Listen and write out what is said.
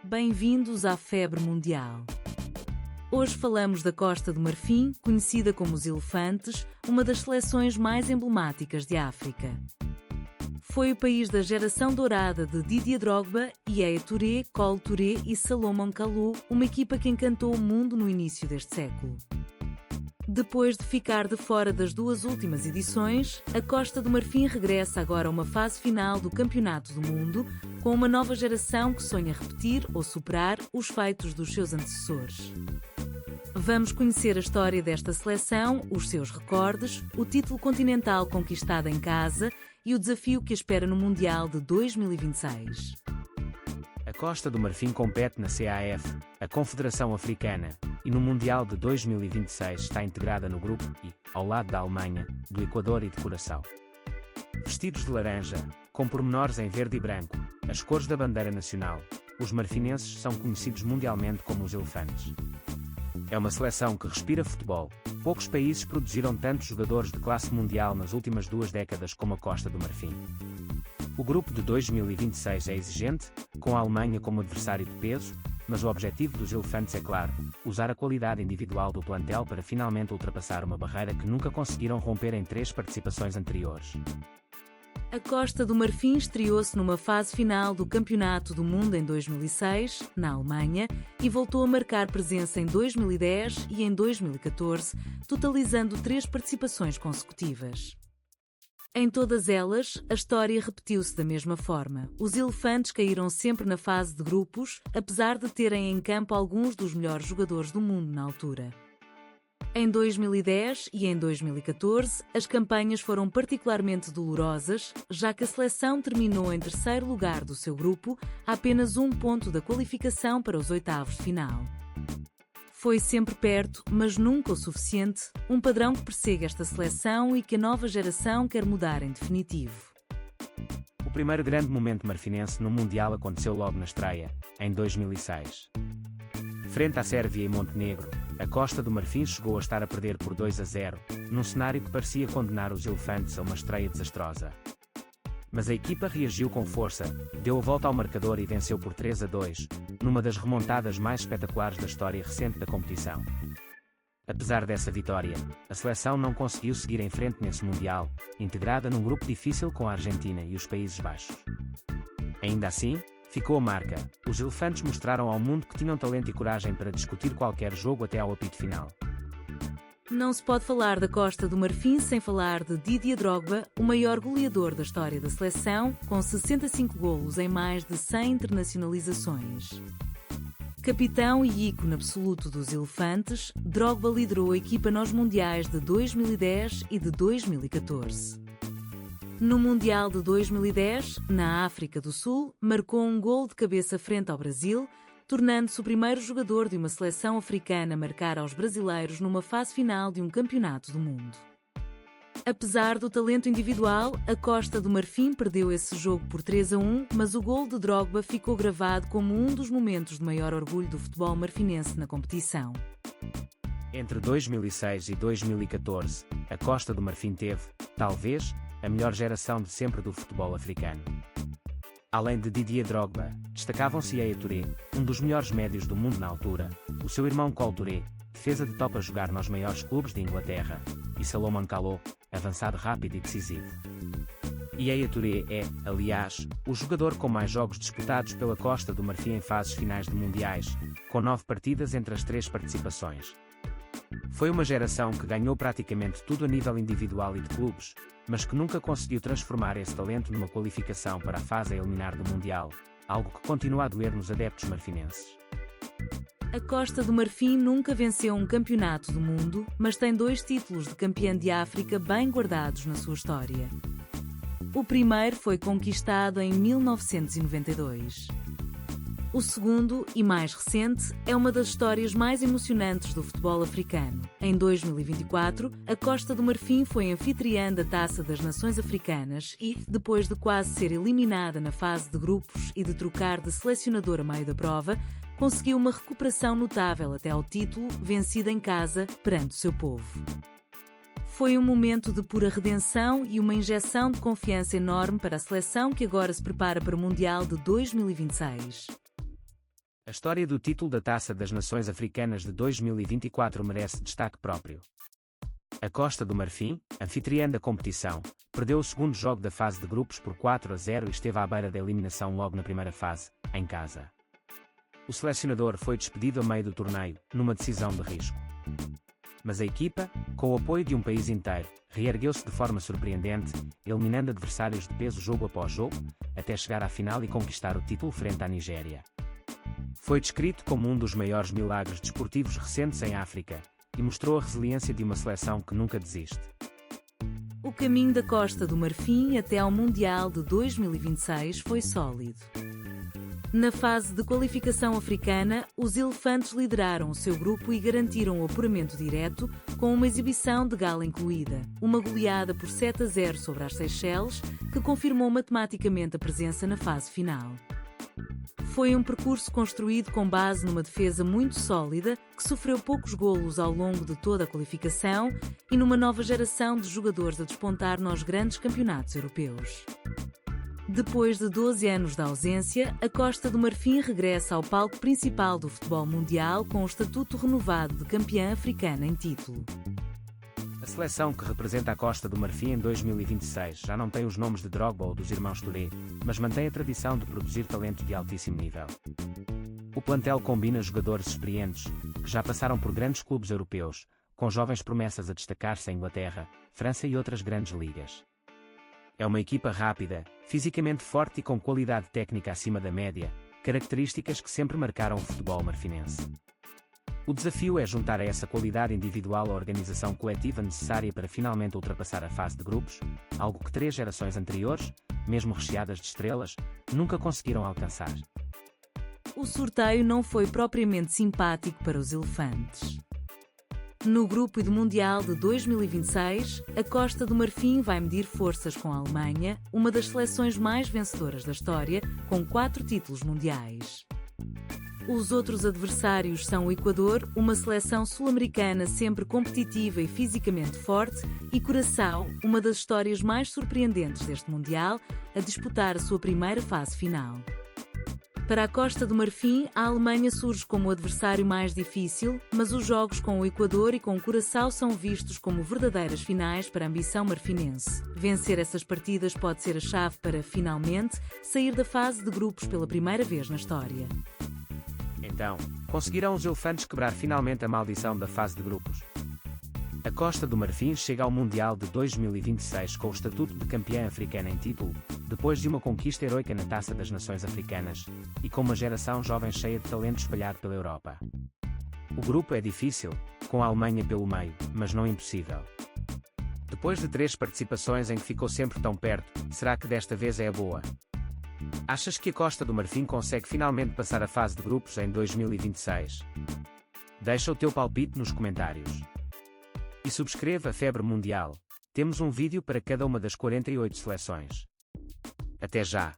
Bem-vindos à Febre Mundial. Hoje falamos da Costa do Marfim, conhecida como os Elefantes, uma das seleções mais emblemáticas de África. Foi o país da geração dourada de Didier Drogba, Yaya Touré, Kolo Touré e Salomon Kalou, uma equipa que encantou o mundo no início deste século. Depois de ficar de fora das duas últimas edições, a Costa do Marfim regressa agora a uma fase final do Campeonato do Mundo, com uma nova geração que sonha repetir ou superar os feitos dos seus antecessores. Vamos conhecer a história desta seleção, os seus recordes, o título continental conquistado em casa e o desafio que espera no Mundial de 2026. A Costa do Marfim compete na CAF, a Confederação Africana, e no Mundial de 2026 está integrada no grupo I, ao lado da Alemanha, do Equador e de Curaçao. Vestidos de laranja, com pormenores em verde e branco, as cores da bandeira nacional, os marfinenses são conhecidos mundialmente como os Elefantes. É uma seleção que respira futebol. Poucos países produziram tantos jogadores de classe mundial nas últimas 2 décadas como a Costa do Marfim. O grupo de 2026 é exigente, com a Alemanha como adversário de peso, mas o objetivo dos Elefantes é claro: usar a qualidade individual do plantel para finalmente ultrapassar uma barreira que nunca conseguiram romper em 3 participações anteriores. A Costa do Marfim estreou-se numa fase final do Campeonato do Mundo em 2006, na Alemanha, e voltou a marcar presença em 2010 e em 2014, totalizando 3 participações consecutivas. Em todas elas, a história repetiu-se da mesma forma. Os Elefantes caíram sempre na fase de grupos, apesar de terem em campo alguns dos melhores jogadores do mundo na altura. Em 2010 e em 2014, as campanhas foram particularmente dolorosas, já que a seleção terminou em terceiro lugar do seu grupo, a apenas 1 ponto da qualificação para os oitavos de final. Foi sempre perto, mas nunca o suficiente, um padrão que persegue esta seleção e que a nova geração quer mudar em definitivo. O primeiro grande momento marfinense no Mundial aconteceu logo na estreia, em 2006. Frente à Sérvia e Montenegro, a Costa do Marfim chegou a estar a perder por 2-0, num cenário que parecia condenar os Elefantes a uma estreia desastrosa. Mas a equipa reagiu com força, deu a volta ao marcador e venceu por 3-2, numa das remontadas mais espetaculares da história recente da competição. Apesar dessa vitória, a seleção não conseguiu seguir em frente nesse Mundial, integrada num grupo difícil com a Argentina e os Países Baixos. Ainda assim, ficou a marca: os Elefantes mostraram ao mundo que tinham talento e coragem para discutir qualquer jogo até ao apito final. Não se pode falar da Costa do Marfim sem falar de Didier Drogba, o maior goleador da história da seleção, com 65 golos em mais de 100 internacionalizações. Capitão e ícone absoluto dos Elefantes, Drogba liderou a equipa nos Mundiais de 2010 e de 2014. No Mundial de 2010, na África do Sul, marcou um gol de cabeça frente ao Brasil, tornando-se o primeiro jogador de uma seleção africana a marcar aos brasileiros numa fase final de um campeonato do mundo. Apesar do talento individual, a Costa do Marfim perdeu esse jogo por 3-1, mas o gol de Drogba ficou gravado como um dos momentos de maior orgulho do futebol marfinense na competição. Entre 2006 e 2014, a Costa do Marfim teve, talvez, a melhor geração de sempre do futebol africano. Além de Didier Drogba, destacavam-se Yaya Touré, um dos melhores médios do mundo na altura, o seu irmão Kolo Touré, defesa de top a jogar nos maiores clubes de Inglaterra, e Salomon Kalou, avançado rápido e decisivo. Yaya Touré é, aliás, o jogador com mais jogos disputados pela Costa do Marfim em fases finais de mundiais, com 9 partidas entre as 3 participações. Foi uma geração que ganhou praticamente tudo a nível individual e de clubes, mas que nunca conseguiu transformar esse talento numa qualificação para a fase a eliminar do Mundial, algo que continua a doer nos adeptos marfinenses. A Costa do Marfim nunca venceu um campeonato do mundo, mas tem 2 títulos de campeã de África bem guardados na sua história. O primeiro foi conquistado em 1992. O segundo, e mais recente, é uma das histórias mais emocionantes do futebol africano. Em 2024, a Costa do Marfim foi anfitriã da Taça das Nações Africanas e, depois de quase ser eliminada na fase de grupos e de trocar de selecionador a meio da prova, conseguiu uma recuperação notável até ao título, vencido em casa, perante o seu povo. Foi um momento de pura redenção e uma injeção de confiança enorme para a seleção que agora se prepara para o Mundial de 2026. A história do título da Taça das Nações Africanas de 2024 merece destaque próprio. A Costa do Marfim, anfitriã da competição, perdeu o segundo jogo da fase de grupos por 4-0 e esteve à beira da eliminação logo na primeira fase, em casa. O selecionador foi despedido a meio do torneio, numa decisão de risco. Mas a equipa, com o apoio de um país inteiro, reergueu-se de forma surpreendente, eliminando adversários de peso jogo após jogo, até chegar à final e conquistar o título frente à Nigéria. Foi descrito como um dos maiores milagres desportivos recentes em África, e mostrou a resiliência de uma seleção que nunca desiste. O caminho da Costa do Marfim até ao Mundial de 2026 foi sólido. Na fase de qualificação africana, os elefantes lideraram o seu grupo e garantiram o apuramento direto, com uma exibição de gala incluída, uma goleada por 7-0 sobre as Seychelles, que confirmou matematicamente a presença na fase final. Foi um percurso construído com base numa defesa muito sólida, que sofreu poucos golos ao longo de toda a qualificação e numa nova geração de jogadores a despontar nos grandes campeonatos europeus. Depois de 12 anos de ausência, a Costa do Marfim regressa ao palco principal do futebol mundial com o estatuto renovado de campeã africana em título. A seleção que representa a Costa do Marfim em 2026 já não tem os nomes de Drogba ou dos irmãos Touré, mas mantém a tradição de produzir talento de altíssimo nível. O plantel combina jogadores experientes, que já passaram por grandes clubes europeus, com jovens promessas a destacar-se em Inglaterra, França e outras grandes ligas. É uma equipa rápida, fisicamente forte e com qualidade técnica acima da média, características que sempre marcaram o futebol marfinense. O desafio é juntar a essa qualidade individual a organização coletiva necessária para finalmente ultrapassar a fase de grupos, algo que 3 gerações anteriores, mesmo recheadas de estrelas, nunca conseguiram alcançar. O sorteio não foi propriamente simpático para os elefantes. No grupo do Mundial de 2026, a Costa do Marfim vai medir forças com a Alemanha, uma das seleções mais vencedoras da história, com 4 títulos mundiais. Os outros adversários são o Equador, uma seleção sul-americana sempre competitiva e fisicamente forte, e Curaçao, uma das histórias mais surpreendentes deste Mundial, a disputar a sua primeira fase final. Para a Costa do Marfim, a Alemanha surge como o adversário mais difícil, mas os jogos com o Equador e com o Curaçao são vistos como verdadeiras finais para a ambição marfinense. Vencer essas partidas pode ser a chave para, finalmente, sair da fase de grupos pela primeira vez na história. Então, conseguirão os elefantes quebrar finalmente a maldição da fase de grupos? A Costa do Marfim chega ao Mundial de 2026 com o estatuto de campeã africana em título, depois de uma conquista heroica na Taça das Nações Africanas, e com uma geração jovem cheia de talento espalhado pela Europa. O grupo é difícil, com a Alemanha pelo meio, mas não impossível. Depois de 3 participações em que ficou sempre tão perto, será que desta vez é a boa? Achas que a Costa do Marfim consegue finalmente passar a fase de grupos em 2026? Deixa o teu palpite nos comentários. E subscreva a Febre Mundial. Temos um vídeo para cada uma das 48 seleções. Até já!